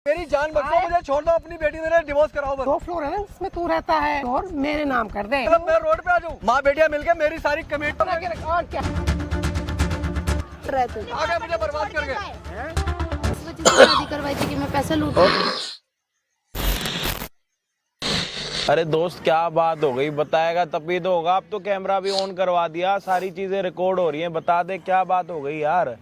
मेरी जान बचाओ, मुझे छोड़ दो, अपनी बेटी मेरे डिवोर्स कराओ बस। 2 फ्लोर है ना, इसमें तू रहता है और मेरे नाम कर दे। मतलब मैं रोड पे आ जाऊँ, माँ बेटियाँ मिलके मेरी सारी कमेटी और क्या रहते आगे मुझे बर्बाद करके। शादी करवाई थी कि मैं पैसा लूट। अरे दोस्त क्या बात हो गई, बताएगा तभी तो होगा। अब तो कैमरा भी ऑन करवा दिया, सारी चीजें रिकॉर्ड हो रही हैं, बता दे क्या बात हो गई यार।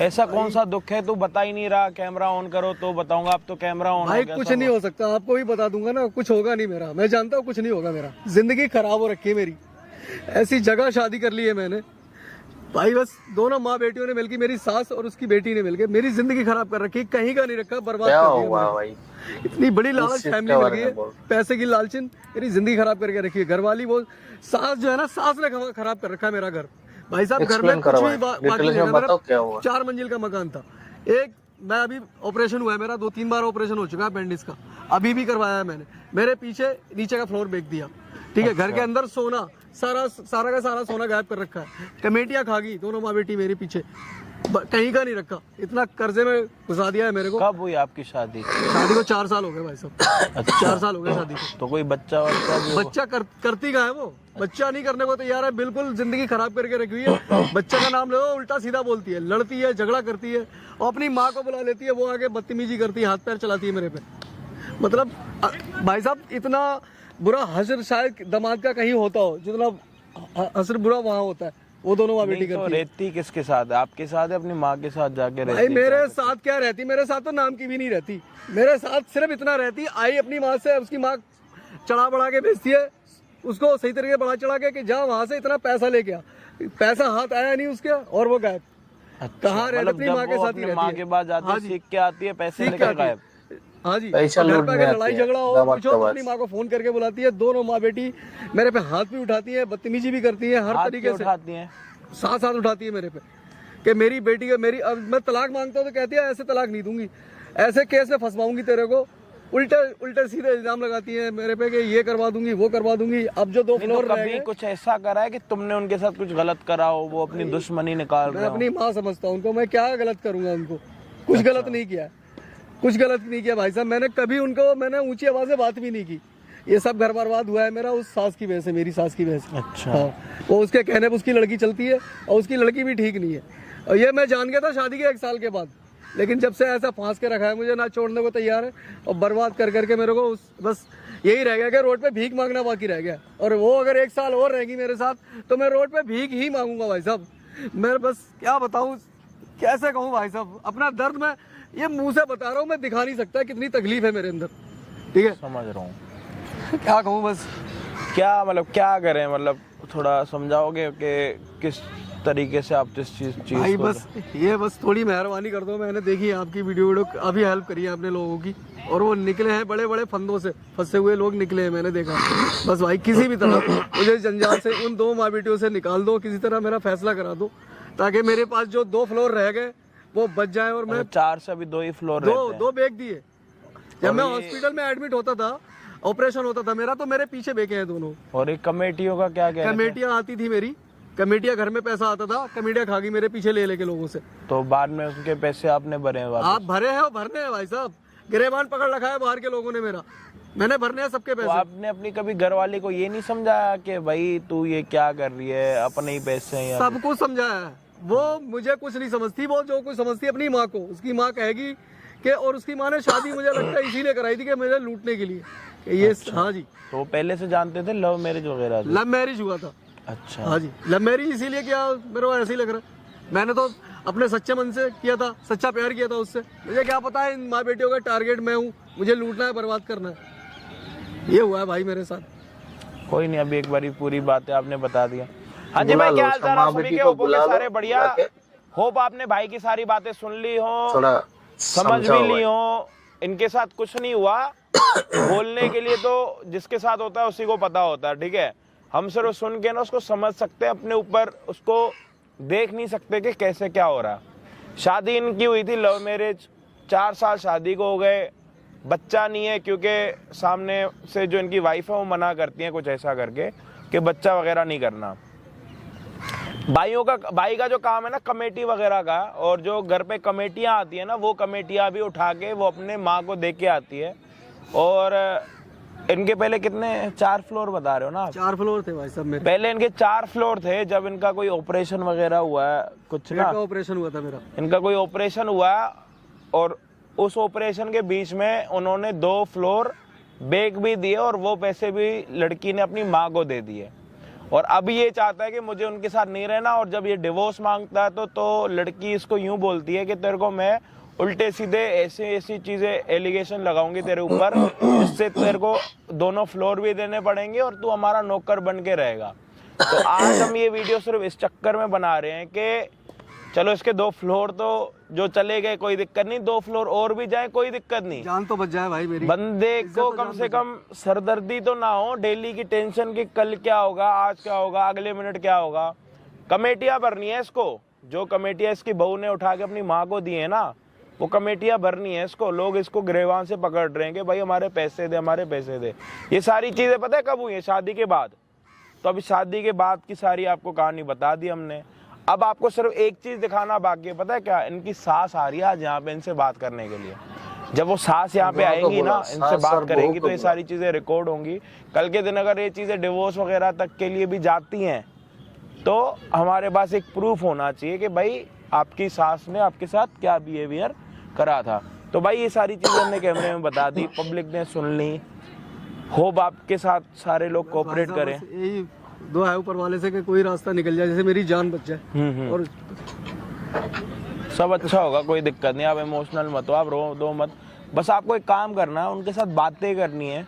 ऐसा कौन सा दुख है तू बता ही नहीं रहा। कैमरा ऑन करो तो बताऊंगा, अब तो कैमरा ऑन भाई हो गया। कुछ नहीं हो सकता, आपको भी बता दूंगा ना, कुछ होगा नहीं मेरा, मैं जानता हूँ कुछ नहीं होगा मेरा। जिंदगी खराब हो रखी है मेरी, ऐसी जगह शादी कर ली है मैंने भाई। बस दोनों माँ बेटियों ने मिलकर, मेरी सास और उसकी बेटी ने मिलकर मेरी जिंदगी खराब कर रखी, कहीं का नहीं रखा, बर्बाद कर दिया भाई। इतनी बड़ी लालच फैमिली लगी है, पैसे की लालचिन मेरी जिंदगी खराब करके रखी है। घर वाली वो सास जो है ना, सास ने खराब कर रखा है मेरा घर भाई साहब। घर में कुछ भी बाकी नहीं है। मेरा 4 मंजिल का मकान था। एक मैं अभी ऑपरेशन हुआ है मेरा, 2-3 बार ऑपरेशन हो चुका है अपेंडिक्स का, अभी भी करवाया है मैंने। मेरे पीछे नीचे का फ्लोर बेच दिया, ठीक है। घर के अंदर सोना सारा का सारा सोना गायब कर रखा है। कमेटियां खा गई दोनों माँ बेटी मेरे पीछे, कहीं का नहीं रखा। इतना कर्जे में घुसा दिया है मेरे को। कब हुई आपकी शादी? शादी को 4 साल हो गए भाई साहब। अच्छा। 4 साल हो गए शादी को। तो कोई बच्चा बच्चा करती का है वो, बच्चा नहीं करने को तैयार है, बिल्कुल जिंदगी खराब करके रखी हुई है। बच्चे का नाम लो, उल्टा सीधा बोलती है, लड़ती है, झगड़ा करती है और अपनी माँ को बुला लेती है, वो आगे बदतमीजी करती है, हाथ पैर चलाती है मेरे पे। मतलब भाई साहब इतना बुरा हश्र शायद दामाद का कहीं होता हो, जितना हश्र बुरा वहाँ होता है, वो दोनों माँ बेटी करती है। रहती किसके साथ है? आपके साथ है, अपनी माँ के साथ जाके रहती? भाई मेरे साथ क्या रहती, मेरे साथ तो नाम की भी नहीं रहती। मेरे साथ सिर्फ इतना रहती, आई अपनी माँ से, उसकी माँ चढ़ा बढ़ा के भेजती है उसको, सही तरीके बढ़ा चढ़ा के कि जा वहां से इतना पैसा लेके आ। पैसा हाथ आया नहीं उसके और वो गायब। अच्छा, कहाँ रहती, अपनी माँ के साथ ही रहती है। माँ के पास जाती है, सीख के आती है, पैसे लेकर गायब। हाँ जी, घर पे आके लड़ाई झगड़ा हो कुछ हो, अपनी माँ को फोन करके बुलाती है। दोनों माँ बेटी मेरे पे हाथ भी उठाती है, बदतमीजी भी करती है, हर तरीके से उठाती है, साथ उठाती है मेरे पे कि मेरी बेटी का मेरी, अब मैं तलाक मांगता हूँ तो कहती है ऐसे तलाक नहीं दूंगी, ऐसे केस में फंसवाऊंगी तेरे को। उल्टे सीधे इल्जाम लगाती है मेरे पे कि ये करवा दूंगी, वो करवा दूंगी। अब जो 2 फ्लोर रह गए, कुछ ऐसा करा है कि तुमने उनके साथ कुछ गलत करा हो, वो अपनी दुश्मनी निकाल रहे हो? मैं अपनी माँ समझता हूँ उनको, मैं क्या गलत करूंगा उनको? कुछ गलत नहीं किया, कुछ गलत नहीं किया भाई साहब। मैंने कभी उनको, मैंने ऊंची आवाज से बात भी नहीं की। ये सब घर बर्बाद हुआ है मेरा उस सास की वजह से, मेरी सास की वजह से। अच्छा। हाँ, वो उसके कहने पर उसकी लड़की चलती है और उसकी लड़की भी ठीक नहीं है। और ये मैं जान गया था शादी के 1 साल के बाद, लेकिन जब से ऐसा फांस के रखा है मुझे, ना छोड़ने को तैयार है और बर्बाद कर करके मेरे को बस यही रह गया कि रोड पे भीख मांगना बाकी रह गया। और वो अगर 1 साल और रहेगी मेरे साथ तो मैं रोड पे भीख ही मांगूंगा भाई साहब। मैं बस क्या बताऊं, कैसे कहूँ भाई साहब, अपना दर्द मैं ये मुंह से बता रहा हूँ, मैं दिखा नहीं सकता कितनी तकलीफ है मेरे अंदर, ठीक है। समझ रहा हूँ, क्या कहूँ बस, क्या मतलब क्या करें, मतलब थोड़ा समझाओगे कि किस तरीके से आप इस चीज भाई बस ये बस थोड़ी मेहरबानी कर दो। मैंने देखी आपकी वीडियो काफी हेल्प करी है आपने लोगों की, और वो निकले हैं बड़े बड़े फंदों से, फंसे हुए लोग निकले हैं, मैंने देखा। बस भाई किसी भी तरह मुझे जंजाल से, उन 2 माँ बेटियों से निकाल दो, किसी तरह मेरा फैसला करा दो, ताकि मेरे पास जो 2 फ्लोर रह गए वो बच जाए। और मैं 4 से अभी 2 ही फ्लोर, 2 बेच दिए। जब मैं हॉस्पिटल में एडमिट होता था, ऑपरेशन होता था मेरा, तो मेरे पीछे बेचे हैं दोनों। और एक कमेटियों का क्या कहना? कमेटियां आती थी मेरी, कमेटियां घर में पैसा आता था, कमेटियां खा गई मेरे पीछे ले लेके लोगों से। तो बाद में उनके पैसे आपने भरे हैं वापस? आप भरे हैं और भरने हैं भाई साहब, गिरेबान पकड़ रखा है बाहर के लोगों ने मेरा, मैंने भरने हैं सबके पैसे। तो आपने अपनी कभी घर वाले को ये नहीं समझाया कि भाई तू ये क्या कर रही है, अपने ही पैसे हैं? सब कुछ समझाया है, वो मुझे कुछ नहीं समझती, वो जो कुछ समझती है अपनी माँ को। उसकी माँ कहेगी कि, और उसकी माँ ने शादी मुझे लगता है इसीलिए कराई थी कि मुझे लूटने के लिए कि ये। अच्छा। हाँ जी। तो पहले से जानते थे, लव मैरिज वगैरह? लव मैरिज हुआ था। अच्छा। हाँ जी, लव मैरिज इसीलिए किया, मेरे को ऐसे ही लग रहा है। मैंने तो अपने सच्चे मन से किया था, सच्चा प्यार किया था उससे। मुझे क्या पता है इन माँ बेटियों का टारगेट मैं हूँ, मुझे लूटना है, बर्बाद करना है। ये हुआ है भाई मेरे साथ। कोई नहीं, अभी एक बारी पूरी बातें आपने बता दिया। हाँ जी, मैं क्या हाल चाल आप सभी के? होप के सारे बढ़िया। होप आपने भाई की सारी बातें सुन ली हो, समझ भी ली हो। इनके साथ कुछ नहीं हुआ, बोलने के लिए तो जिसके साथ होता है उसी को पता होता है, ठीक है। हम सिर्फ सुन के ना उसको समझ सकते हैं, अपने ऊपर उसको देख नहीं सकते कि कैसे क्या हो रहा। शादी इनकी हुई थी लव मैरिज, 4 साल शादी को हो गए, बच्चा नहीं है क्योंकि सामने से जो इनकी वाइफ है वो मना करती है कुछ ऐसा करके कि बच्चा वगैरह नहीं करना। भाई का जो काम है ना कमेटी वगैरह का, और जो घर पे कमेटियां आती है ना, वो कमेटियां भी उठा के वो अपने माँ को दे के आती है। और इनके पहले कितने 4 फ्लोर बता रहे हो ना आप? 4 फ्लोर थे भाई साहब मेरे। पहले इनके 4 फ्लोर थे। जब इनका कोई ऑपरेशन वगैरह हुआ है कुछ ना, ऑपरेशन हुआ था मेरा, इनका कोई ऑपरेशन हुआ है, और उस ऑपरेशन के बीच में उन्होंने 2 फ्लोर बेच भी दिए, और वो पैसे भी लड़की ने अपनी माँ को दे दिए। और अब ये चाहता है कि मुझे उनके साथ नहीं रहना, और जब ये डिवोर्स मांगता है तो लड़की इसको यूं बोलती है कि तेरे को मैं उल्टे सीधे ऐसी चीजें एलिगेशन लगाऊंगी तेरे ऊपर, जिससे तेरे को दोनों फ्लोर भी देने पड़ेंगे और तू हमारा नौकर बन के रहेगा। तो आज हम ये वीडियो सिर्फ इस चक्कर में बना रहे हैं कि चलो इसके 2 फ्लोर तो जो चले गए कोई दिक्कत नहीं, 2 फ्लोर और भी जाए कोई दिक्कत नहीं, जान तो बच जाए भाई मेरी। बंदे को कम से कम सरदर्दी तो ना हो, डेली की टेंशन की कल क्या होगा, आज क्या होगा, अगले मिनट क्या होगा। कमेटियां भरनी है इसको, जो कमेटियां इसकी बहू ने उठा के अपनी माँ को दी है ना, वो कमेटियां भरनी है इसको। लोग इसको गिरबान से पकड़ रहे हैं कि भाई हमारे पैसे दे, हमारे पैसे दे। ये सारी चीजें पता है कब हुई है? शादी के बाद। तो अभी शादी के बाद की सारी आपको कहानी बता दी हमने। अब आपको सिर्फ एक चीज दिखाना बाकी है, पता है क्या? इनकी सास आ रही है आज यहाँ पे इनसे बात करने के लिए। जब वो सास यहाँ पे आएंगी ना, इनसे बात करेंगी, तो ये सारी चीजें रिकॉर्ड होंगी। कल के दिन अगर ये चीजें डिवोर्स वगैरह तक के लिए भी जाती हैं, तो हमारे पास एक प्रूफ होना चाहिए कि भाई आपकी सास ने आपके साथ क्या बिहेवियर करा था। तो भाई ये सारी चीजें हमने कैमरे में बता दी, पब्लिक ने सुन ली। होप आपके साथ सारे लोग कोऑपरेट करें। यही दुआ है ऊपर वाले से कि कोई रास्ता निकल जाए, जैसे मेरी जान बच जाए और सब अच्छा होगा, कोई दिक्कत नहीं। आप इमोशनल मत हो, आप रो दो मत। बस आपको एक काम करना है, उनके साथ बातें करनी है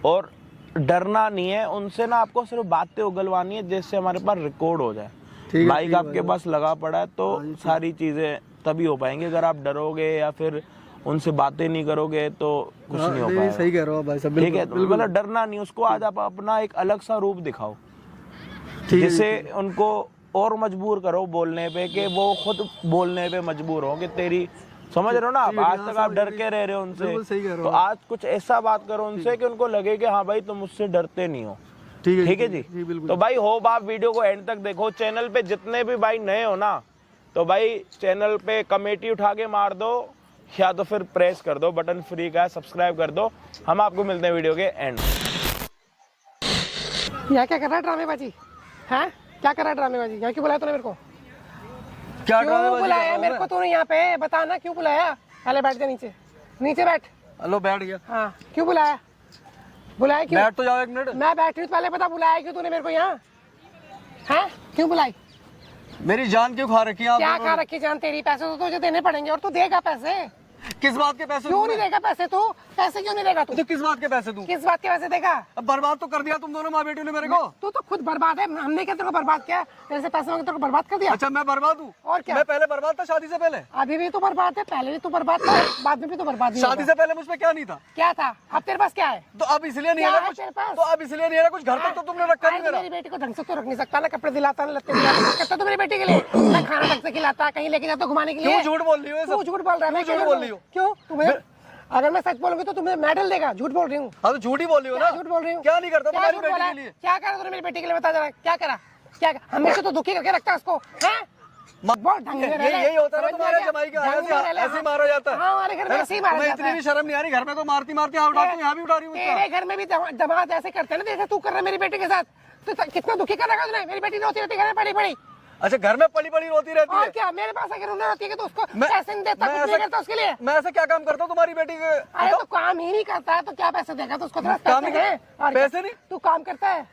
और डरना नहीं है उनसे ना। आपको सिर्फ बातें उगलवानी है जिससे हमारे पास रिकॉर्ड हो जाए। बाइक आपके पास लगा पड़ा है तो सारी चीजें तभी हो पाएंगी। अगर आप डरोगे या फिर उनसे बातें नहीं करोगे तो कुछ नहीं हो पाएगा। सही कह रहे हो भाई साहब, ठीक है, मतलब डरना नहीं। उसको आज आप अपना एक अलग सा रूप दिखाओ, जिससे उनको और मजबूर करो बोलने पे, कि वो खुद बोलने पे मजबूर हो कि तेरी, समझ रहे हो ना आप? आज तक आप डर के रह रहे हो उनसे, तो आज कुछ ऐसा बात करो उनसे कि उनको लगे कि हाँ भाई तुम मुझसे डरते नहीं हो। ठीक है जी। तो भाई होप आप वीडियो को एंड तक देखो। चैनल पे जितने भी भाई नए हो ना, तो भाई चैनल पे कमेटी उठा के मार दो, या तो फिर प्रेस कर दो बटन फ्री का, सब्सक्राइब कर दो। हम आपको मिलते हैं वीडियो के एंड। यहाँ क्या कर रहा है ड्रामेबाजी? हैं क्या कर रहा है ड्रामेबाजी? यहाँ क्यों बुलाया तूने मेरे को? क्या क्यों बुलाया मेरे को तूने यहाँ पे? बता ना क्यों बुलाया? पहले बैठ जा नीचे, नीचे बैठ। हेलो, बैठ गया। हाँ, क्यों बुलाया? बुलाया क्यों? बैठ तो जाओ 1 मिनट। मैं बैठी हूँ, पहले बता बुलाया क्यों तूने मेरे को यहाँ? हैं क्यों बुलाई? मेरी जान क्यों खा रखी है? क्या खा रखी जान तेरी? पैसे तो तुझे देने पड़ेंगे और तू देगा पैसे। किस बात के पैसे? क्यों नहीं देगा पैसे तू? पैसे क्यों नहीं देगा तू? तो किस बात के पैसे दूं? किस बात के पैसे देगा? अब बर्बाद तो कर दिया तुम दोनों माँ बेटी ने मेरे को। तू तो खुद बर्बाद है। हमने क्या तेरे को बर्बाद किया? तेरे से पैसे मांगे तेरे को बर्बाद कर दिया? अच्छा, मैं बर्बाद हूँ? और क्या? मैं पहले बर्बाद था शादी से पहले? अभी भी तो बर्बाद है, पहले भी तो बर्बाद था, बाद में भी तो बर्बाद नहीं। शादी से पहले मुझ पे क्या नहीं था? क्या था? अब तेरे पास क्या है? तो अब इसलिए नहीं क्या है है कुछ। तेरे पास? तो अब इसलिए नहीं है कुछ। घर तक तो तुमने रखा नहीं मेरा। मेरी बेटी को ढंग से तो रख नहीं सकता ना, कपड़े दिलाता ना, लत्ते दिलाता करता तो मेरी बेटी के लिए ना, खाना ढंग से खिलाता, कहीं लेके जाता घुमाने के लिए। क्यों झूठ बोल रही हो ये सब? तू झूठ बोल रहा है। मैं झूठ बोल रही हो? क्यों? तुम्हें अगर मैं सच बोलूंगी तो तुम्हें मेडल देगा। झूठ बोल रही हूँ। हाँ, तो झूठ ही बोल रही हो ना। झूठ बोल रही हूँ। क्या नहीं करता तुम्हारी झूठ बेटी बोला के लिए? क्या करा तूने मेरी बेटी के लिए? बता जरा क्या करा? क्या हमेशा तो दुखी करके रखता है उसको, हैं? बहुत ढंग से रह ले। यही होता है ना तुम्हारे जमाई का, ऐसे ही मारा जाता है। हाँ, हमारे घर में ऐसे ही मारा जाता है। इतनी भी शर्म नहीं आ रही? घर में तो मारती मारती यहाँ उठाती हूँ, यहाँ भी उठा रही हूँ। तेरे घर में भी दमाद ऐसे करते हैं ना जैसे तू कर रहा है मेरी बेटी के साथ। तो कितना दुखी कर रखा तूने? मेरी बेटी रोती रहती घर में पड़ी पड़ी। अच्छा, घर में पली पली रोती रहती और है? क्या? मेरे पास अगर रोने रहती है तो उसको पैसे नहीं देता, कुछ नहीं करता उसके लिए। मैं ऐसा क्या काम करता हूँ तुम्हारी बेटी के? अरे तो काम ही नहीं करता है तो क्या पैसे देगा? तो उसको काम नहीं, पैसे नहीं। तू काम करता है।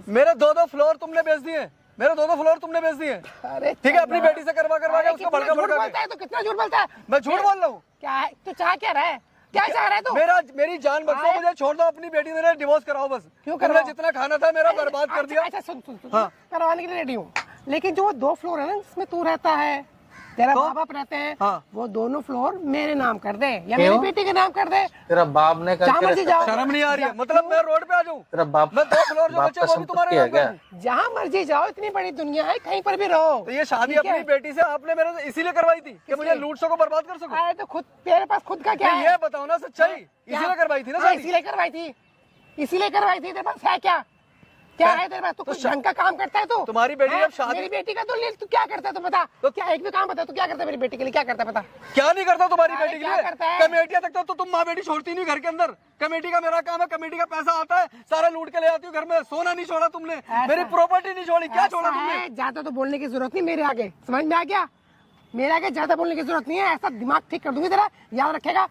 मेरे 2-2 फ्लोर तुमने बेच दिए। मेरे 2-2 फ्लोर तुमने बेच दिए। अरे ठीक है, अपनी बेटी से करवा के उसको भड़का भड़का बोलता है। तो कितना झूठ बोलता है? मैं झूठ बोल रहा हूँ? क्या है तू चाह क्या रहा है? क्या चाह रहा है तू? मेरी जान बचाओ, मुझे छोड़ दो, अपनी बेटी मेरे डिवोर्स कराओ बस। क्यों तुमने जितना खाना था मेरा बर्बाद कर दिया। अच्छा सुन, करवाने के लिए रेडी हूँ, लेकिन जो 2 फ्लोर है ना जिसमें तू रहता है, तेरा माँ बाप रहते हैं, वो दोनों फ्लोर मेरे नाम कर दे या मेरी बेटी के नाम कर दे। तेरा बाप ने शर्म नहीं आ रही है? मतलब मैं रोड पे आ जाऊँ? तेरा बाप, मैं 2 फ्लोर जो बचे वो भी तुम्हारे नाम पर? जहाँ मर्जी जाओ, इतनी बड़ी दुनिया है, कहीं पर भी रहो। तो ये शादी अपनी बेटी से आपने मेरे से इसीलिए करवाई थी कि मुझे लूट सको, बर्बाद कर सको? अरे तो खुद तेरे पास खुद का क्या है? ये बताओ ना सच्चाई। इसीलिए करवाई थी ना शादी? इसीलिए करवाई थी। इसीलिए करवाई थी। तेरे पास है क्या? क्या है तेरे पास? तू कुछ ढंग का काम करता है? तू तुम्हारी बेटी जब शादी, मेरी बेटी का तू क्या करता है? तू बता तो क्या एक भी काम बता, तू क्या करता है मेरी बेटी के लिए? क्या करता है बता? क्या नहीं करता तुम्हारी अरे बेटी के क्या लिए? करता है? कमेटियां तक तो तुम माँ बेटी छोड़ती नहीं घर के अंदर। कमेटी का मेरा काम है, कमेटी का पैसा आता है, सारा लूट के ले आती हूँ घर में। सोना नहीं छोड़ा तुमने, मेरी प्रॉपर्टी नहीं छोड़ी, क्या छोड़ा तुमने? ज्यादा तो बोलने की जरूरत नहीं मेरे आगे, समझ में आ गया? मेरे आगे ज्यादा बोलने की जरूरत नहीं है। ऐसा दिमाग ठीक कर दूंगी तेरा, याद रखेगा।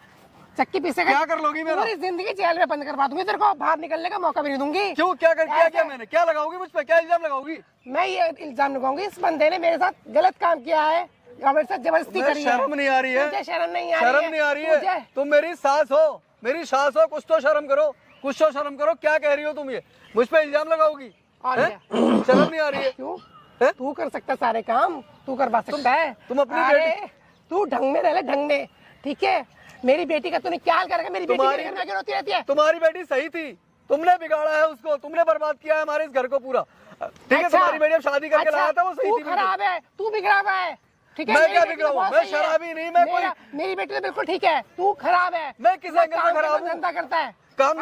चक्की पीसेगा, क्या कर लोगी मेरा? पूरी जिंदगी जेल में बंद करवा दूंगी तेरे को, बाहर निकलने का मौका भी नहीं दूंगी। क्यों? क्या मैंने? क्या लगाओगी मुझ पे? क्या इल्जाम लगाओगी? मैं ये इल्जाम लगाऊंगी, इस बंदे ने मेरे साथ गलत काम किया है और मेरे साथ जबरदस्ती करी है। शर्म नहीं आ रही है? मुझे शर्म नहीं आ रही है? शर्म नहीं आ रही है? तुम मेरी सास हो, मेरी सास हो, कुछ तो शर्म करो, कुछ तो शर्म करो। क्या कह रही हो तुम? ये मुझ पे इल्जाम लगाओगी? शर्म नहीं आ रही है? क्यों? तू कर सकता है सारे काम, तू करवा सकता है। तुम अपनी बेटी, तू ढंग में रह ले, ढंग में, ठीक है? मेरी बेटी का तूने क्या हाल करेगा? मेरी बेटी मेरे घर में क्यों रोती रहती है? तुम्हारी बेटी सही थी, तुमने बिगाड़ा है उसको, तुमने बर्बाद किया है हमारे इस घर को पूरा। ठीक है, तुम्हारी बेटी अब शादी करके लाया था, वो सही थी। तू खराब है, तू बिगड़ा हुआ है, ठीक है? मैं क्या बिगड़ा हूँ? मैं शराबी नहीं, मैं कोई। मेरी बेटी तो बिल्कुल ठीक है, तू खराब है। मैं किस एंगल में खराब हूँ? धंधा करता है, काम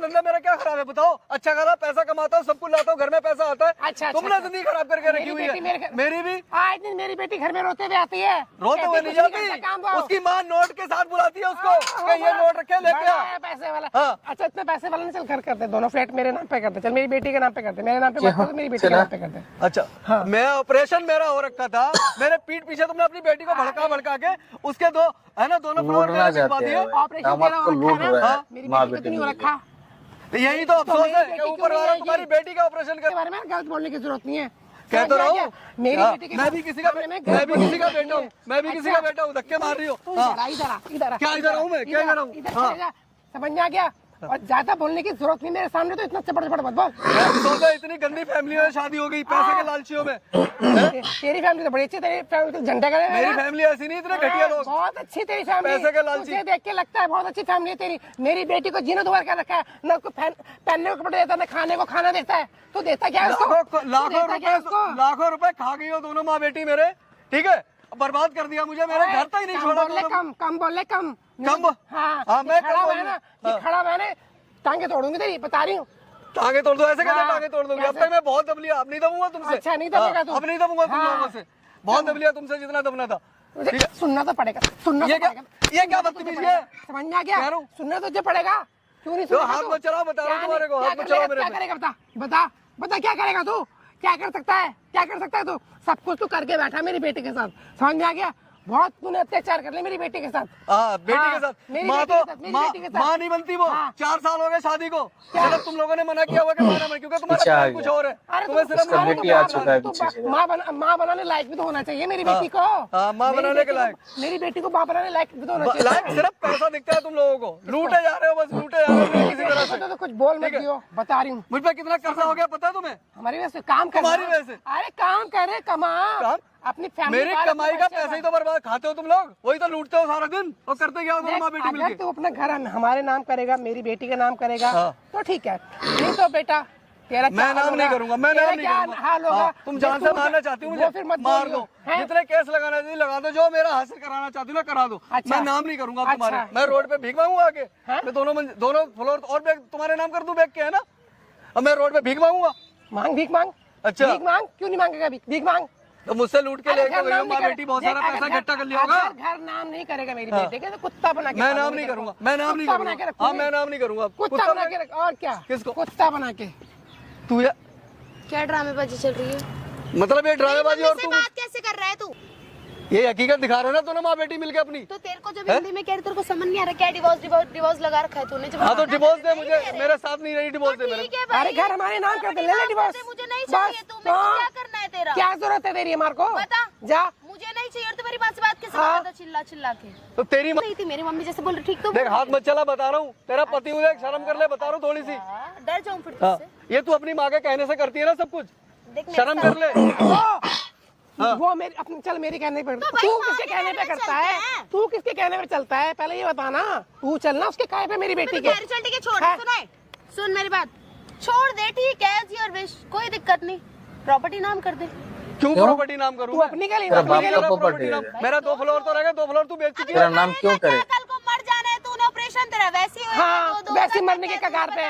धंधा मेरा क्या खराब है बताओ? अच्छा खासा पैसा कमाता हूँ, सब कुछ लाता हूँ, घर में पैसा आता है। अच्छा, तुमने जिंदगी खराब करके रखी हुई है। मेरी भी आज दिन मेरी बेटी घर में रोते हुए आती है। रोते हुए नहीं जाती, उसकी माँ नोट के साथ बुलाती है उसको कि ये नोट रखे, लेके आ। पैसे वाला। हाँ। अच्छा, इतने पैसे वाला नहीं, चल घर करते, दोनों फ्लैट मेरे नाम पे करते। चल मेरी बेटी के नाम पे करते, मेरे नाम पे मत कर, मेरी बेटी के नाम पे करते। अच्छा, मैं ऑपरेशन मेरा हो रखा था, मेरे पीठ पीछे तुमने अपनी बेटी को भड़का के उसके दो है ना, दोनों फ्लोर में दिखवा दिए। ऑपरेशन मेरा हो रखा है, मेरी बेटी को नहीं हो रखा। तो यही तो अफसोस है कि ऊपर वाला तुम्हारी बेटी का ऑपरेशन कर। बारे में गलत बोलने की जरूरत नहीं है, कह तो रहा हूँ। मेरी बेटी के मैं भी किसी का बेटा हूँ, मैं भी किसी का बेटा हूँ। धक्के मार रही हो? इधर क्या इधर हूँ मैं? क्या इधर हूँ? समझ में आ गया? और ज्यादा बोलने की जरूरत नहीं मेरे सामने, तो इतना चपड़ मत बोल। सोचो इतनी गंदी फैमिली में शादी हो गई, पैसे के लालचियों में। तेरी फैमिली तो बड़ी अच्छी, तेरी फैमिली झंडा का। मेरी फैमिली ऐसी नहीं, इतने घटिया लोग। बहुत अच्छी तेरी फैमिली, पैसे के लालची। तुझे देख के लगता है बहुत अच्छी फैमिली है तेरी। मेरी बेटी को जीना दुबार कर रखा है, न उसको पहनने को कपड़े देता, न खाने को खाना देता है। तू देता क्या है उसको? लाखों रुपए खा गई हो दोनों माँ बेटी मेरे, ठीक है? बर्बाद कर दिया मुझे, मेरे घर तक नहीं छोड़ा। कम बोले, कम। हाँ, मैं खड़ा हुआ है ना, खड़ा हुआ है ना, टांगे तोड़ूंगी तेरी, बता रही हूँ। टांगे तोड़ दो? ऐसे कैसे टांगे तोड़ दोगे? अब तक मैं बहुत दब लिया, अब नहीं दबूंगा तुमसे। अच्छा, नहीं दबेगा तू? अब नहीं दबूंगा तुम लोगों से, बहुत दब लिया तुमसे जितना दबना था। सुनना तो पड़ेगा, सुनना तो पड़ेगा। ये क्या बदतमीजी है? समझ में आ गया? सुनना तो पड़ेगा, क्यों नहीं सुनेगा? हाथ मत चलाओ, बता रहा हूँ तुम्हारे को, हाथ मत चलाओ मेरे पे। क्या करेगा बता, बता क्या करेगा तू? क्या कर सकता है? क्या कर सकता है तू? सब कुछ तू करके बैठा मेरी बेटी के साथ, समझ में आ गया? बहुत तूने अत्याचार कर लिया मेरी बेटी के साथ। बेटी के साथ? माँ तो माँ नहीं बनती वो। 4 साल हो गए शादी को, सिर्फ तुम लोगों ने मना किया हुआ कि माना मैं, क्योंकि तुम्हारा प्लान कुछ और है। तुम्हें सिर्फ माँ बनाने लायक भी तो होना चाहिए मेरी बेटी को। माँ बनाने के लायक? मेरी बेटी को माँ बनाने लायक भी तो होना चाहिए। लायक सिर्फ पैसा दिखता है तुम लोगों को, लूटे जा रहे हो, बस लूटे जा रहे हो किसी तरह से। तो कुछ बोल मत दियो, बता रही हूँ। मुझ पर कितना कर्जा हो गया पता है तुम्हें? हमारी वजह से काम कर, तुम्हारी वजह से। अरे काम करे, कमा अपनी फैमिली। मेरी कमाई का पैसे ही तो बर्बाद खाते हो तुम लोग, वही तो लूटते हो सारा दिन और करते क्या हो दोनों माँ बेटी मिलके? अगर तू अपना घर हमारे नाम करेगा, मेरी बेटी का नाम करेगा तो ठीक है, नहीं तो बेटा तेरा मैं नाम नहीं करूंगा, मैं नाम नहीं करूंगा। तुम जान से मारना चाहती हो मुझे, मार दो, जितने केस लगाना चाहिए लगा दो, जो मेरा हासिल कराना चाहती हो ना करा दो। मैं नाम नहीं करूंगा तुम्हारे, मैं रोड पे भीख मांगूंगा आके, मैं दोनों फ्लोर और बैग तुम्हारे नाम कर दूं, बैग के है ना, अब मैं रोड पे भीख मांगूंगा। भीख मांग। अच्छा, भीख मांग, क्यों नहीं मांगेगा? भीख मांग तो मुझसे लूट के लेके गई हो माँ बेटी, बहुत सारा पैसा इकट्ठा कर लिया होगा। घर नाम नहीं करेगा मेरी बेटे के, तो कुत्ता बना के। मैं नाम नहीं करूंगा, मैं नाम नहीं करूंगा। हाँ, मैं नाम नहीं करूंगा। कुत्ता बना के रख। और क्या? किसको? कुत्ता बना के। तू क्या ड्रामेबाजी चल रही है? मतलब ये ड्रामेबाजी? और तू बात कैसे कर रहा है तू? ये हकीकत दिखा रहे हो ना दोनों माँ बेटी मिलके अपनी। तो तेरे को जब हिंदी में कह रही, तेरे को समझ नहीं आ रहा क्या डिवोर्स लगा रखा है तूने? हाँ तो डिवोर्स दे मुझे, मेरे साथ नहीं रही, डिवोर्स दे मेरे। अरे घर हमारे नाम कर दे, ले ले डिवोर्स। मुझे नहीं चाहिए, तू क्या करना है तेरा? क्या जरूरत है तेरी हमारे को? बता, जा। मुझे नहीं चाहिए। और तुम्हारी बात से बात कैसे कर रहा? चिल्ला चिल्ला के तो तेरी नहीं थी, मेरी मम्मी जैसे बोल रही, ठीक तो देख, हाथ मत चला, बता रहा हूँ, तेरा पति मुझे शर्म कर ले, बता रहा हूँ थोड़ी सी। डर जाऊँ फिर तुझसे? ये तू अपनी माँ के कहने से करती है ना सब कुछ, देख शर्म कर ले। वो मेरी अपनी, चल मेरी कहने पे, तू किसके कहने पे करता है? तू किसके कहने पे चलता है? पहले ये बताना। तू चलना उसके कहे पे मेरी बेटी के। चल ठीक है, छोड़, सुन मेरी बात, छोड़ दे, ठीक है, एज योर विश, कोई दिक्कत नहीं, प्रॉपर्टी नाम कर दे। क्यों प्रॉपर्टी नाम करूँ? तू अपनी का मेरा 2 फ्लोर तो रहेगा, 2 फ्लोर तू बेच चुकी है। नाम क्यों करे? कल को मर जाना है, तूने ऑपरेशन तेरा वैसे ही हाँ, वैसे मरने के कगार पे।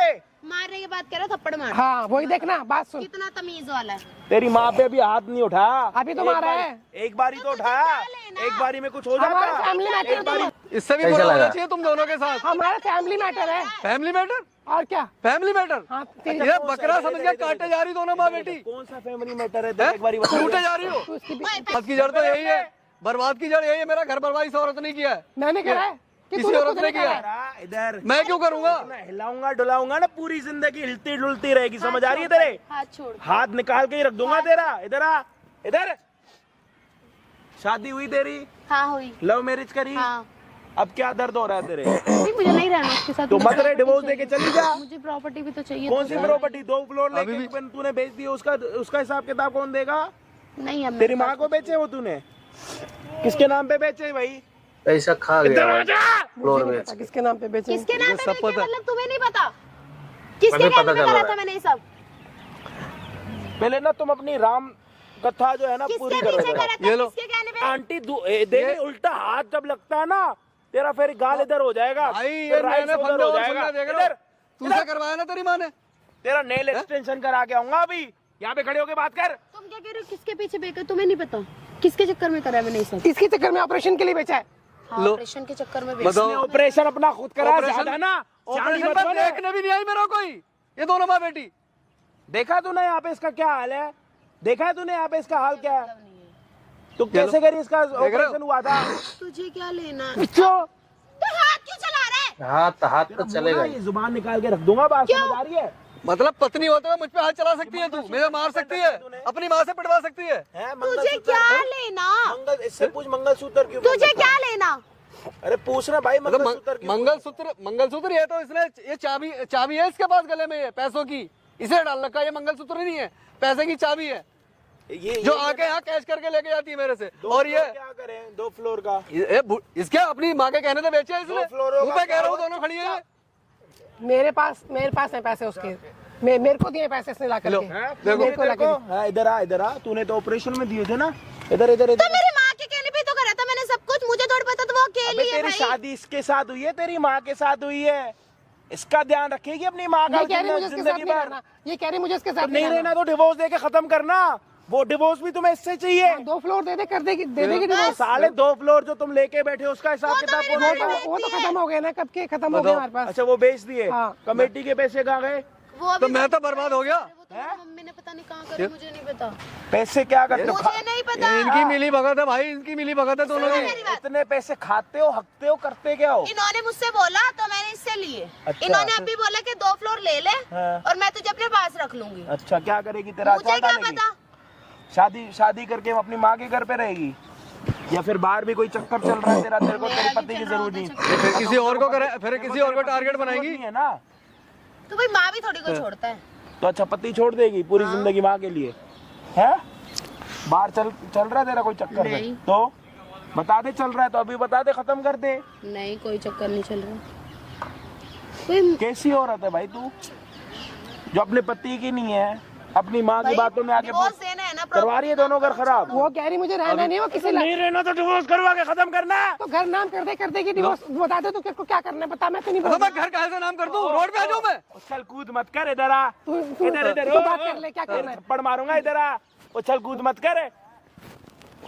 रे मारने के बाद कह रहा थप्पड़ मार। हाँ वही देखना, बात सुन। कितना तमीज वाला है। तेरी माँ पे अभी हाथ नहीं उठाया, अभी तो मारा है। एक बारी तो उठाया, एक बारी में कुछ हो हमारा जाता। फैमिली मैटर है, इससे भी बुरा होना चाहिए तुम दोनों के साथ। हमारा फैमिली मैटर है। Family matter? और क्या? Family matter? हाँ तेरी ये बकरा समझ के काटे जा रही दोनों माँ बेटी। कौन सा फैमिली मैटर है? एक बारी बता। टूटे जा रही हो। तू उसकी बर्बाद की जड़ तो यही है, बर्बाद की जड़ यही है। मेरा घर बर्बाद इस औरत ने किया है, मैंने करा है कि किसी तूने औरत खुद ने नहीं किया करा है। है। इधर मैं क्यों करूंगा? मैं हिलाऊंगा डुलाऊंगा ना, पूरी जिंदगी हिलती डुलती रहेगी। समझ आ रही है तेरे? हाथ छोड़। हाथ निकाल के ही रख दूंगा तेरा। इधर आ, इधर। शादी हुई तेरी? हाँ हुई। लव मैरिज करी? हाँ। अब क्या दर्द हो रहा है तेरे? नहीं, मुझे नहीं रहना उसके साथ। तो मुझे मत रहे, property डिवोर्स चाहिए। देके चली जा। मुझे प्रॉपर्टी भी तो चाहिए। कौन सी प्रॉपर्टी? 2 फ्लोर अभी लेके तूने बेच दी, उसका हिसाब किताब कौन देगा? नहीं अब तेरी माँ को बेचे वो तूने? किसके नाम पे बेचे भाई? पैसा खा गया फ्लोर में। पता किसके नाम पे बेचे? किसके नाम पे सब बेचे? पता। मतलब तुम्हें नहीं पता किसके हमें कहने पता पे चल करा रहा था है। मैंने ये सब? पहले ना तुम अपनी राम कथा जो है ना पूरी किसके करो पीछे जरा। करा था? ये लो। किसके कहने पे? आंटी देख, उल्टा हाथ जब लगता है ना तेरा, फिर गाल इधर हो जाएगा, भाई फिर ये राइट मैंने से उधर फंदे हो और जाएगा। फंदे देख रहा इधर हूं। तुझसे करवाया ना तेरी माँ ने? तेरा नेल एक्सटेंशन करा के आऊंगा अभी। यहाँ पे खड़े होके बात कर। तुम क्या कह रहे हो? किसके पीछे बेचा? तुम्हें नहीं पता किसके चक्कर में करा है मैंने ये सब? इसके चक्कर में ऑपरेशन के लिए बेचा है। हाँ, लो। ऑपरेशन के चक्कर में बेचा। इसने ऑपरेशन अपना खुद करा, ज्यादा ना ऑपरेशन मत पर बनो। देखने भी नहीं आई मेरा कोई। ये दोनों माँ बेटी। देखा तूने यहाँ पे इसका क्या हाल है? देखा है तूने यहाँ पे इसका हाल क्या है? तो कैसे करी इसका ऑपरेशन हुआ था? तुझे क्या लेना? क्यों? तो हाथ क्यों चला रहा है? हाथ तो चलेगा। ये जुबान निकाल के रख दूंगा, बात समझ आ रही है? मतलब पत्नी होते हुए मुझ पे हाथ चला सकती है तू? मुझे मार सकती है, अपनी माँ से पिटवा सकती है। तुझे क्या लेना? मंगल इससे पूछ, मंगलसूत्र क्यों? तुझे क्या लेना? अरे पूछना भाई, मतलब मंगलसूत्र क्यों? मंगलसूत्र ये तो इसने, ये चाबी है इसके पास गले में, ये पैसों की, इसे डाल रखा है। ये मंगलसूत्र नहीं है, पैसे की चाबी है जो आके यहाँ कैश करके लेके जाती है मेरे से। और ये क्या करें 2 फ्लोर का? इसके अपनी माँ के कहने से बेचे है इसने। फ्लोरों मुंह का पे कह रहा हूँ, दोनों खड़ी है। मेरे पास है पैसे उसके। मेरे को दिए पैसे इसने ला करके। देखो, मेरे को ला के दिए। हाँ, इधर आ। तूने तो ऑपरेशन में दिए थे ना। इधर तो मेरी माँ के कहने पे तो करा था मैंने सब कुछ। मुझे थोड़ा पता था वो अकेली है तेरी भाई। शादी इसके साथ हुई है, तेरी माँ के साथ हुई है। इसका ध्यान रखेगी अपनी माँ का ये कह रही मुझे इसके साथ जिंदगी नहीं भर। रहना। ये कह रही मुझे इसके साथ नहीं रहना तो डिवोर्स देके खत्म करना। वो डिवोर्स भी तुम्हें इससे चाहिए। 2 फ्लोर दे दे, कर देगी, दे देगी डिवोर्स। साले 2 फ्लोर जो तुम लेके बैठे हो उसका हिसाब किताब कौन देगा? वो तो खत्म हो गए ना, कब के खत्म हो गए हमारे पास। अच्छा वो बेच दिए। हाँ। कमेटी के पैसे कहाँ गए? वो तो मैं तो बर्बाद हो गया। वो तो मम्मी ने पता नहीं कहाँ करे, मुझे नहीं पता। पैसे क्या करते हो? मुझे नहीं पता। इनकी मिली भगत है भाई, इनकी मिली भगत है दोनों की। इतने पैसे खाते हो, हकते हो, करते क्या हो? इन्होंने मुझसे बोला तो मैंने इससे लिए। अच्छा। इन्होंने अभी बोला कि 2 फ्लोर ले ले हाँ। और मैं तुझे अपने पास रख लूंगी। अच्छा क्या करेगी? तेरा मुझे क्या पता? शादी करके अपनी माँ के घर पे रहेगी या फिर बाहर भी कोई चक्कर चल रहा है तेरा? तेरे को तेरी पति की जरूरत नहीं। फिर किसी और को करे, फिर किसी और को टारगेट बनाएगी है ना? तो भाई माँ भी थोड़ी को छोड़ता है। तो अच्छा पति छोड़ देगी पूरी जिंदगी माँ के लिए? है बाहर चल रहा है तेरा कोई चक्कर में? नहीं। तो बता दे चल रहा है तो अभी बता दे, खत्म कर दे। नहीं कोई चक्कर नहीं चल रहा। कोई कैसी औरत है भाई तू जो अपने पति की नहीं है, अपनी माँ की बातों में आके डिवोर्स देना है ना, करवा रही है दोनों घर खराब। वो कह रही मुझे रहना नहीं, वो किसी नहीं रहना तो डिवोर्स करवा के खत्म करना। तो घर नाम कर देगी डिवोर्स। बता दे तू किसको क्या करना है, बता। मैं तो नहीं तो बोलूंगा। मैं घर कहाँ से नाम कर दूं? रोड पे आ जाऊं मैं? उछल कूद मत कर, इधर आ। तू इधर बात कर ले, क्या करना है। थप्पड़ मारूंगा, इधर आ। उछल कूद मत कर,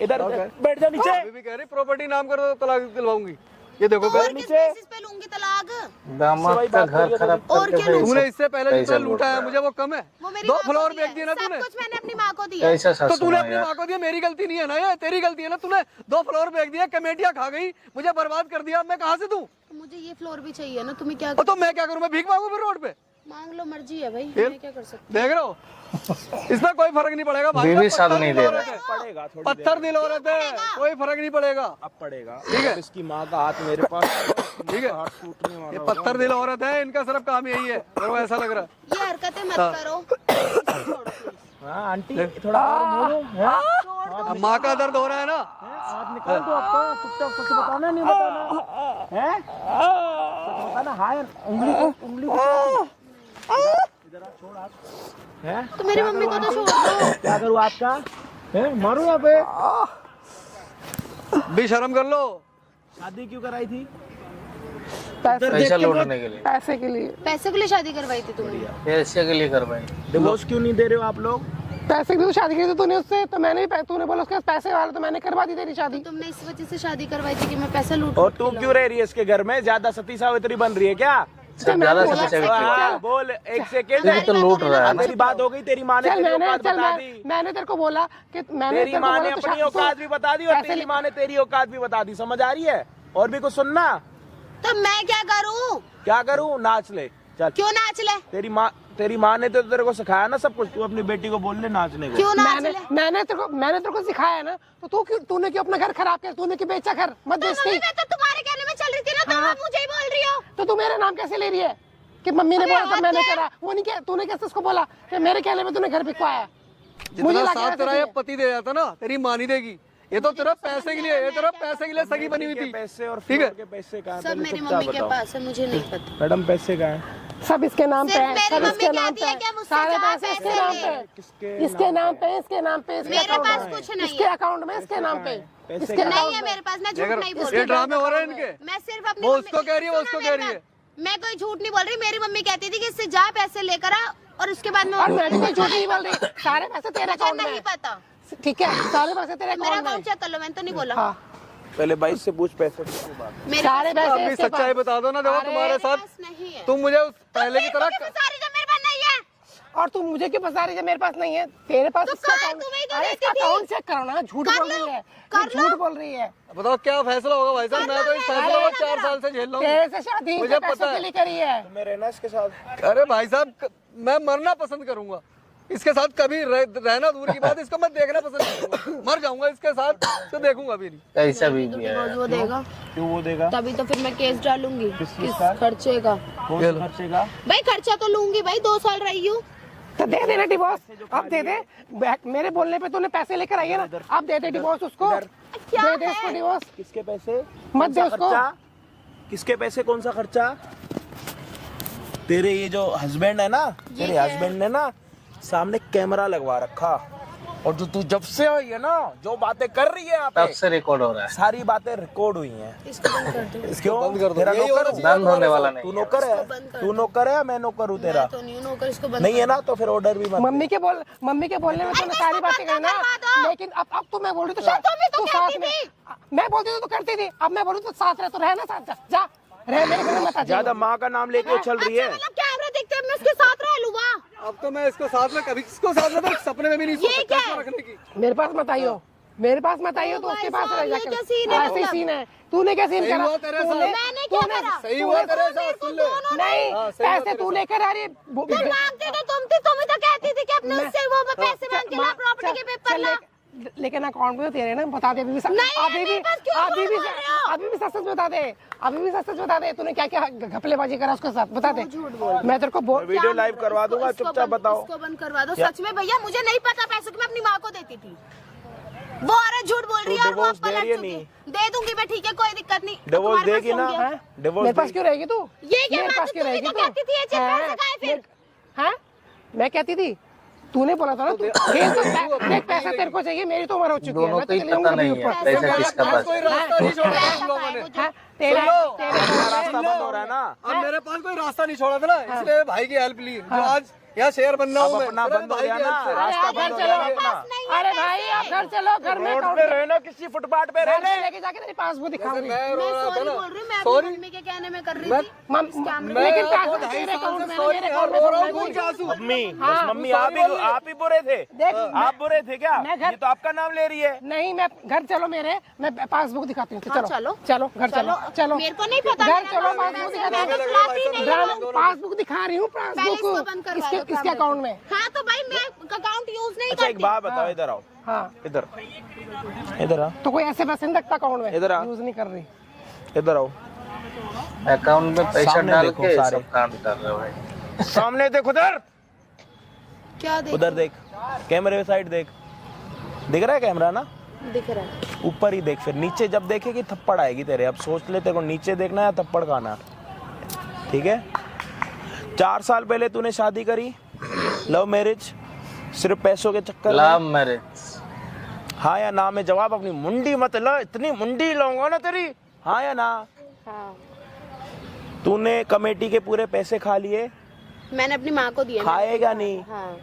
इधर बैठ जा नीचे। अभी भी कह रही प्रॉपर्टी नाम कर दो तो तलाक दिलवाऊंगी। ये देखो और फिर किस बेसिस पे लूंगी तलाक? दामाद का घर खराब और करके क्या तूने इससे पहले जितना पैसा लूटा है मुझे वो कम है। वो मेरी 2 माँ को फ्लोर दिया बेच दिए ना है। तूने। सब कुछ मैंने अपनी माँ को दिया है। कैसा तो सासू तूने माँ अपनी यार। माँ को दिया, मेरी गलती नहीं है ना, ये तेरी गलती है ना। तूने 2 फ्लोर बेच दिया, कमेटियां खा गई, मुझे बर्बाद कर दिया। अब मैं कहाँ से दूं? तो मुझे ये फ्लोर भी चाहिए ना, तुम्हें क्या तो मैं क्या करूं? मैं भीख मांगू फिर रोड पे? मांग लो, मर्जी है भाई, मैं क्या कर सकती देख रहे हो इसमें कोई फर्क नहीं पड़ेगा भाई। बीवी साधु नहीं दे रहा। पड़ेगा थोड़ी पत्थर दिल औरत है, कोई फर्क नहीं पड़ेगा। अब पड़ेगा। ठीक है। इसकी माँ का हाथ मेरे पास, ठीक है, हाथ टूटने वाला ये पत्थर दिल औरत है, इनका सिर्फ काम यही है, मेरे को ऐसा लग रहा है। ये हरकतें मत करो। छोड़ो please। हाँ आंटी थोड़ा और मोड़ो। हैं? अब माँ का दर्द हो रहा है ना। हाथ निकाल दो आपका, चुपचाप सच बताना, नहीं बताना है? सच बताना। हाय उंगली इधर आ, छोड़ हाथ। हैं? तो मेरी मम्मी को तो छोड़ दो। क्या करूँ आपका? हैं? मारूं यहाँ पे? भी शर्म कर लो। शादी क्यों कराई थी? पैसा लूटने के लिए, पैसे के लिए, पैसे के लिए शादी करवाई थी तुमने? पैसे के लिए करवाई। डिवोर्स क्यों नहीं दे रहे हो आप लोग? पैसे के लिए तो शादी की थी तूने उससे, तो मैंने भी तूने बोला उसके पास पैसे वाला, तो मैंने करवा दी तेरी शादी। तुमने इस वजह से शादी करवाई थी कि मैं पैसा लूट और तू क्यों रह रही है इसके घर में? ज्यादा सती सावित्री बन रही है क्या? ज्यादा से पैसा हाँ, बोल एक सेकेंड। तू तो लूट रहा है ना। मेरी बात हो गई, तेरी माँ ने तेरी औकात बता दी। मैंने तेरे को बोला कि मैंने तेरी माँ ने अपनी औकात भी बता दी और तेरी माँ ने तेरी औकात भी बता दी। समझ आ रही है? और भी कुछ सुनना? तो मैं क्या करूँ? क्या करूँ? नाच ले चल। क्यों नाच ले? तेरी माँ ने तो तेरे को सिखाया ना सब कुछ। तू अपनी बेटी को बोल ले नाचने को। क्यों नाच ले? मैंने तेरे को सिखाया ना, तो तूने क्यों अपना घर खराब किया? तूने क्यों बेचा घर? मत बेचती। मैं तो तुम्हारे कहने में चल रही थी ना, तुम अब मुझे ही बोल रही हो। तो तू मेरा नाम कैसे ले रही है कि मम्मी ने बोला था मैंने करा? वो नहीं, तूने कैसे उसको बोला कि मेरे कहने में तूने घर बिकवाया? जितना साथ तेरा ये पति दे जाता ना, तेरी माँ नहीं देगी। ये तो तेरा पैसे के लिए, ये तेरा पैसे के लिए सगी बनी हुई थी। पैसे और ठीक है, के पैसे कहाँ? सब मेरी मम्मी के पास है, मुझे नहीं पता। मैडम पैसे कहाँ हैं? सब इसके नाम पे है, सब मेरी इसके मम्मी नाम कहती पे है कि है, मुझसे सारे जहाँ पैसे इसके पैसे नाम ले। पे, इसके नाम पे, इसके नाम पे, इसके मेरे अकाउंट पास में, कुछ नहीं इसके है। अकाउंट में, इसके नाम पे, इसके नहीं अकाउंट है में। मेरे पास, मैं झूठ नहीं बोल ये रही। ड्रामे हो रहे हैं इनके। मैं सिर्फ अपनी वो मम्मी- उसको कह रही है, वो सुनो उसको मेरी कह रही है। बात। मैं कोई झूठ नहीं बोल रही। मेरी मम्मी कहती थी कि इससे जा पैसे लेकर आ और उसके बाद और मैं मैं भी कोई झूठ नहीं बोल रही, सारे पैसे तेरे मुझे अकाउंट में नहीं है। पता। ठीक है, सारे पैसे तेरे मेरा अकाउंट में अकाउंट है। चेक कर लो, मैंने तो नहीं बोला। हाँ, पहले भाई से पूछ पैसे की बात। मेरे सारे पैसे अपनी इसके सच्चाई पास। बता दो ना। देखो तुम्हारे साथ पास नहीं है। तुम मुझे उस पहले की तरह सारी जो मेरे पास नहीं है। और तू मुझे क्यों फंसा रही है? मेरे पास नहीं है, तेरे पास तो इसका कहाँ अकाउंट तुम्हें तो अरे देती इसका थी? अकाउंट चेक करो ना। झूठ कर बोल लो, रही है, कर ये लो। झूठ बोल रही है। बताओ क्या फैसला होगा भाई साहब। मैं तो इस फैसले को 4 साल से झेल रहा हूँ। तेरे से शादी मुझे मुझे पता है। के लिए करी है। मैं रहना इसके साथ। अरे भाई साहब, मैं मरना पसंद करूंगा इसके साथ। कभी रहना दूर की बात, इसको मैं देखना पसंद करूंगा। मर जाऊंगा इसके साथ, तो देखूंगा भी नहीं। कैसा भी है। वो देगा क्यों वो देगा? तभी तो फिर मैं केस डालूंगी। किस खर्चे का? कौन सा खर्चे का? भाई खर्चा तो लूंगी भाई, 2 साल रही हूँ। तो दे देना डिवोर्स, अब दे दे। मेरे बोलने पे तूने पैसे लेकर आई है ना, अब दे दे डिवोर्स उसको। दे दे उसको डिवोर्स, किसके पैसे? मत दे उसको। खर्चा? किसके पैसे? कौन सा खर्चा? तेरे ये जो हस्बैंड है ना, तेरे हस्बैंड ने ना सामने कैमरा लगवा रखा। और जो तू जब से आई है ना, जो बातें कर रही है यहाँ तब पे, से रिकॉर्ड हो रहा है। सारी बातें रिकॉर्ड हुई हैं। इसको बंद कर दो। क्यों? बंद कर दो। तेरा यही नौकर होना हूँ। चाहिए बंद होने वाला तू नहीं है। नौकर है? तू नौकर है, मैं नौकर हूँ तेरा? तो नहीं नौकर, इसको बंद नहीं है ना, तो फिर ऑर्डर भी मत दे। मम्मी के बोलने में तूने सारी बातें कही ना, लेकिन अब तो मैं बोल रही तू साथ में। मैं बोलती हूँ तो करती थी, अब मैं बोलूँ तो साथ रह, तो रहना साथ जा रह, मेरे घर में मत आ जा। ज्यादा माँ का नाम लेके चल रही है। मतलब कैमरा देखते मैं उसके साथ रह लूंगा। अब तो मैं इसको साथ में, कभी किसको साथ में तो सपने में भी नहीं सोच ये सकता क्या इसको है? रखने की। मेरे पास मत आइयो, मेरे पास मत आइयो, तो उसके पास रह ये जाकर। क्या सीन है ऐसे ही सीन है। तूने क्या सीन सही करा? हुआ तेरे साथ। मैंने क्या करा? सही हुआ तेरे साथ, सुन ले। नहीं, हाँ, सही हुआ पैसे तेरे तू साथ। लेकर आ रही है। तुम मांगते तो तुम ही तो कहती थी कि अपने उससे वो पैसे मांग के ला, प्रॉपर्टी के पेपर ला। लेकिन अकाउंट में तो तेरे ना, बता दे अभी भी नहीं, मेरे पास क्यों झूठ बोल रहे हो? अभी भी सच बता दे, अभी भी सच बता दे। तूने क्या क्या घपलेबाजी करा उसके साथ, बता दे। मैं तेरे को बोल, वीडियो लाइव करवा दूंगा, चुपचाप बताओ। इसको बंद करवा दो। सच में भैया मुझे नहीं पता पैसों की, मैं अपनी माँ को देती थी। वो औरत झूठ बोल रही है और वो डिवोर्स दे पलट रही है? चुकी है। नहीं दे दूंगी मैं, ठीक है, कोई दिक्कत नहीं। डिवोर्स तुम्हारे पास देगी ना? होंगे। हाँ? डिवोर्स मेरे पास क्यों रहेगी तू? ये क्या मेरे बात पास है? क्यों तुम ही रहेगी तो तू? कहती थी ये चीज़, हाँ? पैसे कहाँ है फिर? हाँ? मैं कहती थी, तूने बोला था ना, तू देख पैसा तेरे को चाहिए, मेरी तो उम्र हो चुकी है। दोनों मैं को तो ही चली पता जाऊंगी नहीं है ऊपर। पैसा किसका पास कोई है। रास्ता नहीं छोड़ा था हम लोगों ने। हाँ? तेरे रास्ता बंद हो रहा है ना। अब मेरे पास कोई रास्ता नहीं छोड़ा था ना, इसलिए भाई की हेल्प ली। जो आज यहाँ शेयर बनना अब हूँ मैं, अपना मेरे बंद हो भाई गया की ना, help से। रास्ता अरे, बंद हो घर गया चलो। अपना। अरे भाई, आप घर चलो, घर में रोड account पे रहना, किसी फुटपाथ पे घर रहने। में लेके जाके तेरी पासबुक दिखाऊंगी। मैं रो मैं रहा था सॉरी ना, बोल रही हूँ, मैं सॉरी। अपनी मम्मी के कहने में कर रही मैं थी। मैं लेकिन आपको पैसा 2.5 तेरे साल अकाउंट से में, सॉरी मेरे यार, अकाउंट में रो रहा हूँ, नहीं खून के आंसू। मम्मी हाँ, बस मम्मी आप ही बुरे थे। देख, आप बुरे थे क्या? मैं घर- ये तो आपका नाम ले रही है। नहीं, मैं घर चलो मेरे, मैं पासबुक दिखाती हूँ। हाँ, चलो चलो। चलो, घर चलो, चलो। मेरे को नहीं पता, घर मेरा चलो, नाम पासबुक है, दिखाती मैं हूँ। चलाती नहीं। पासबुक दिखा रही हूँ, पहले इसको बंद पासबुक करवा दो इसके अकाउंट में। हाँ तो भाई मैं अकाउंट यूज नहीं अच्छा एक करती। बात बताओ, इधर आओ, हाँ, इधर इधर आ, तो कोई ऐसे पैसे नहीं रखता अकाउंट में, इधर आ। यूज नहीं कर रही। इधर आओ। अकाउंट में पैसा सामने डाल देखो के सारे। सब काम कर रहे हो भाई। सामने देख, उधर क्या देख उधर देख, कैमरे साइड देख, दिख रहा है कैमरा ना? दिख रहा है? ऊपर ही देख, फिर नीचे जब देखेगी थप्पड़ आएगी तेरे। अब सोच ले, तेरे को नीचे देखना है या थप्पड़ खाना, ठीक है? 4 साल पहले तूने शादी करी, लव मैरिज, सिर्फ पैसों के चक्कर लव में। मैरिज। हाँ या ना में जवाब, अपनी मुंडी मत लो, इतनी मुंडी लाऊंगा ना तेरी। हाँ या ना? हाँ। तूने कमेटी के पूरे पैसे खा लिए? मैंने अपनी माँ को दिया। खाएगा नहीं। हाँ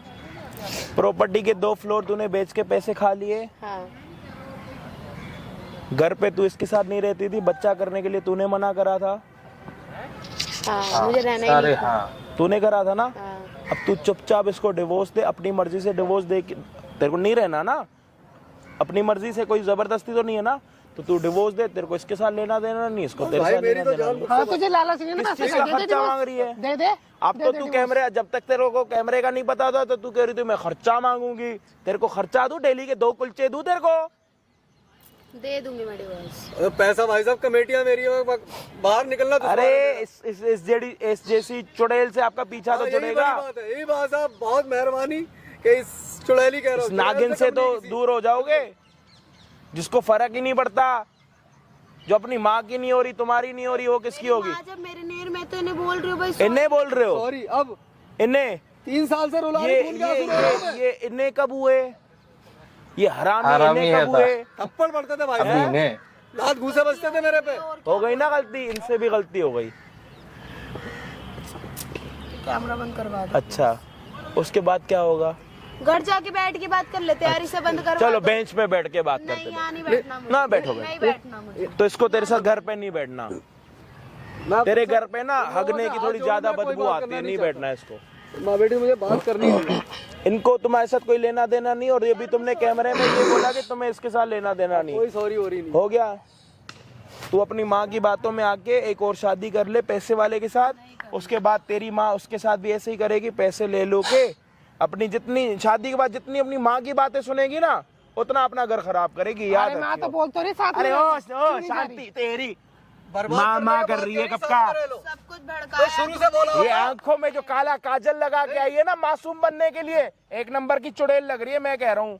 प्रॉपर्टी के 2 फ्लोर तूने बेच के पैसे खा लिए। हाँ। घर पे तू इसके साथ नहीं रहती थी, बच्चा करने के लिए तूने मना करा था। हाँ मुझे रहना ही सारे नहीं था। हाँ तूने करा था ना। हाँ। अब तू चुपचाप इसको डिवोर्स दे, अपनी मर्जी से डिवोर्स दे। तेरे को नहीं रहना ना, अपनी मर्जी से, कोई जबरदस्ती तो नहीं है ना, तो तू डिवोर्स दे। तेरे को इसके साथ लेना देना नहीं, इसको तेरे भाई साथ मेरी लेना तो देना जान नहीं। हाँ तुझे लालच नहीं है ना, किस चीज का पैसे दे दे खर्चा divorce। मांग रही है? दे दे। अब तो तू कैमरे, जब तक तेरे को कैमरे का नहीं पता था तो तू कह रही थी मैं खर्चा मांगूंगी। तेरे को खर्चा दूं, डेली के 2 कुलचे दूं तेरे को? दे दूंगी मैं डिवोर्स। पैसा भाई साहब कमेटियां मेरी है, बाहर निकलना तो अरे इस जैसी चुड़ैल से आपका पीछा तो यही छुड़ेगा। बड़ी बात है, यही बात साहब, बहुत मेहरबानी कि इस चुड़ैली कह रहा हूँ, नागिन से तो दूर हो जाओगे, जिसको फर्क ही नहीं पड़ता। जो अपनी माँ की नहीं हो रही, तुम्हारी नहीं हो रही, वो किसकी होगी? माँ जब मेरे नेर में तो इन्हें बोल रही हूँ भाई। इन्हें बोल रहे हो? सॉरी। अब इन्हें 3 साल से रुला ये रही, खून क्या शुरू हो गया? ये इन्हें कब हुए? ये हरामी हरामी इन्हें है कब था। हुए? थप्पड़ पड़ते थे भाई अभी साहब, ने लात घूसे बजते थे मेरे पे। हो गई ना गलती, इनसे भी गलती हो गई। कैमरा बंद करवा दो। अच्छा, उसके बाद क्या होगा? घर जाके बैठ के बात कर लेते यार, इसे बंद करवा चलो दो। बेंच पे बैठ के बात करते नहीं हैं। यहाँ नहीं बैठना मुझे। ना बैठोगे? नहीं बैठना मुझे। तो इसको तेरे साथ घर पे नहीं बैठना। मैं तेरे घर पे ना हगने की हाथ थोड़ी जोड़, ज्यादा मैं कोई बदबू बात आती करना है, नहीं नहीं बैठना है इसको। माँ बेटी मुझे बात करनी है। इनको तुम्हारे साथ कोई लेना देना नहीं, और ये भी तुमने कैमरे में ये बोला कि तुम्हें इसके साथ लेना देना नहीं। कोई सॉरी हो रही नहीं। हो गया? तू अपनी माँ की बातों में आके एक और शादी कर ले पैसे वाले के साथ, उसके बाद तेरी माँ उसके साथ भी ऐसे ही करेगी, पैसे ले लो के। अपनी जितनी शादी के बाद जितनी अपनी माँ की बातें सुनेगी ना, उतना अपना घर खराब करेगी, याद अरे माँ तो रखियो। बोल तो रही साथ में अरे रहना। ओ क्यों नहीं जा शांति रही? तेरी बर्बाद माँ करने माँ का कर बात रही है करी, कब सब का? करे लो। सब कुछ तो भड़काया। शुरू से बोला ये आंखों में जो काला काजल लगा के आई है ना मासूम बनने के लिए, 1 नंबर की चुड़ैल लग रही है, मैं कह रहा हूँ।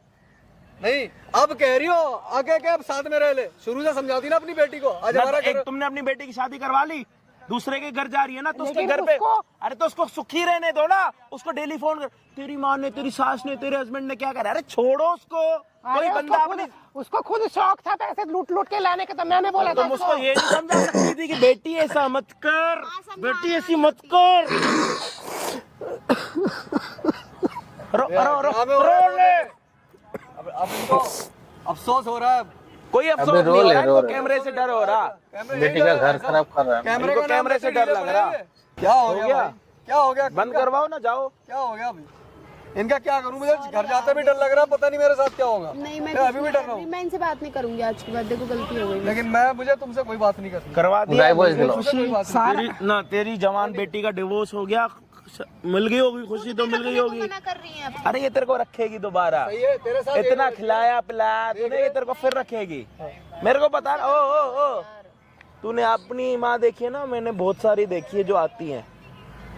नहीं, अब कह रही हो आगे के अब साथ में रह ले। शुरू से समझाती ना अपनी बेटी को। आज हमारा एक घर तुमने अपनी बेटी की शादी करवा ली, दूसरे के घर जा रही है ना, तो उसके लेकिन घर पे उसको- अरे तो उसको सुखी रहने दो ना। उसको डेली फोन कर, तेरी माँ ने, तेरी सास ने, तेरे हस्बैंड ने क्या करा। अरे छोड़ो उसको, कोई अरे बंदा अपनी। उसको खुद शौक था पैसे लूट लूट के लाने का, तो मैंने बोला था तुम उसको ये नहीं समझा सकती थी कि बेटी ऐसा मत कर, बेटी ऐसी मत कर। रो रो रो ड्रामे हो रो रहे हैं। ले। अब इनको अफसोस हो रहा है। कोई अफसोस अबे रो नहीं हो ले, रहा, रो इनको ले। कैमरे से डर हो रहा। बेटी का घर खराब कर रहा है। कैमरे इनको का नाम कैमरे से लेके डर वीडियो लग रहा। बनाएंगे। क्या हो हो गया गया? भाई? क्या हो गया? बंद करवाओ ना, जाओ। क्या हो गया अभी? इनका क्या करूं? मुझे घर जाते भी डर लग रहा है, पता नहीं मेरे साथ क्या होगा। नहीं मैं अभी भी डर रहा हूँ। मैं इनसे बात नहीं करूंगी आज के बाद। देखो गलती हो गई। लेकिन मुझे तुमसे कोई बात नहीं करनी। करवा दिया। डाइवोर्स दिलाओ। मुझसे कोई बात नहीं। तेरी ना तेरी जवान बेटी का डिवोर्स हो गया, मिल गई होगी खुशी, तो मिल गई होगी। मना कर रही है अब। अरे ये तेरे को रखेगी दोबारा, सही है, तेरे साथ इतना खिलाया पिलाया तूने, ये तेरे को फिर रखेगी। मेरे को बता। ओ तूने अपनी माँ देखी है ना, मैंने बहुत सारी देखी है जो आती है,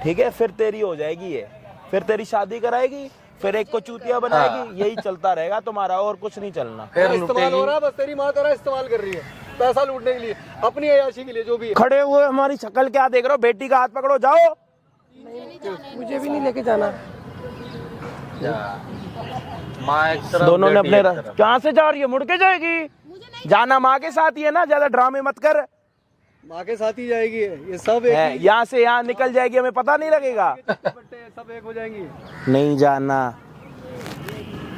ठीक है, फिर तेरी हो जाएगी ये, फिर तेरी शादी कराएगी, फिर एक को चूतिया बनाएगी, यही चलता रहेगा तुम्हारा, और कुछ नहीं चलना। फिर इस्तेमाल हो लुटेगी। रहा है, बस तेरी माँ तेरा इस्तेमाल कर रही है पैसा लूटने के लिए, अपनी अयाशी के लिए, जो भी है। खड़े हुए हमारी शक्ल क्या देख रहे हो? बेटी का हाथ पकड़ो, जाओ। मुझे भी नहीं लेके जाना। माँ एक तरफ, दोनों ने बेटी अपने एक तरफ। कहाँ से जा रही है? मुड़ के जाएगी। जाना माँ के साथ ही है ना, ज्यादा ड्रामे मत कर। माँ के साथ ही जाएगी ये सब एक ही- यहाँ से यहाँ निकल जाएगी, हमें पता नहीं लगेगा। बट्टे सब एक हो जाएंगी। नहीं जाना,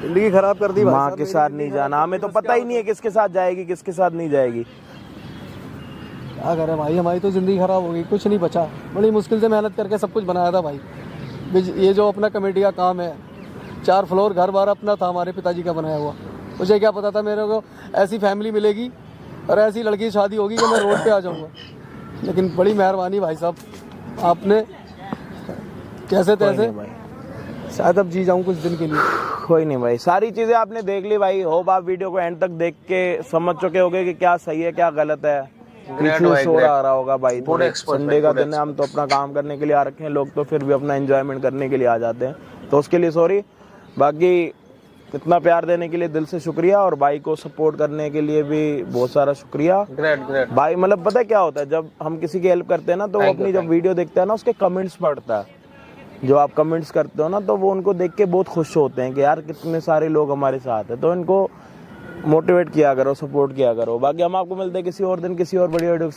जिंदगी खराब कर दी भाई माँ साहब, के मेरी साथ जिंदगी नहीं खराब जाना। कर हमें दी, तो बस पता क्या ही नहीं है किसके साथ जाएगी, किसके साथ नहीं जाएगी। क्या करें भाई, हमारी तो जिंदगी खराब हो गई, कुछ नहीं बचा। बड़ी मुश्किल से मेहनत करके सब कुछ बनाया था भाई। ये जो अपना कमेटी का काम है, 4 फ्लोर घर बार अपना था हमारे पिताजी का बनाया हुआ। मुझे क्या पता था मेरे को ऐसी फैमिली मिलेगी और ऐसी लड़की की शादी होगी कि मैं रोड पे आ जाऊंगा। लेकिन बड़ी मेहरबानी भाई साहब, आपने कैसे तैसे शायद अब जी जाऊं कुछ दिन के लिए। कोई नहीं भाई, सारी चीजें आपने देख ली भाई। होप आप वीडियो को एंड तक देख के समझ चुके होगे कि क्या सही है क्या गलत है। पीछे भाई, शोर आ रहा होगा भाई, Good expert, संडे का good दिन है, हम तो अपना काम करने के लिए आ रखे हैं, लोग तो फिर भी अपना एंजॉयमेंट करने के लिए आ जाते हैं, तो उसके लिए सॉरी। बाकी इतना प्यार देने के लिए दिल से शुक्रिया, और भाई को सपोर्ट करने के लिए भी बहुत सारा शुक्रिया। ग्रेट। भाई मतलब पता है क्या होता है, जब हम किसी की हेल्प करते हैं ना, तो वो अपनी जब वीडियो देखते हैं ना, उसके कमेंट्स पढ़ता है। जो आप कमेंट्स करते हो ना, तो वो उनको देख के बहुत खुश होते हैं कि यार कितने सारे लोग हमारे साथ हैं। तो इनको मोटिवेट किया करो, सपोर्ट किया करो। बाकी हम आपको मिलते हैं किसी और दिन, किसी और बड़ी वीडियो।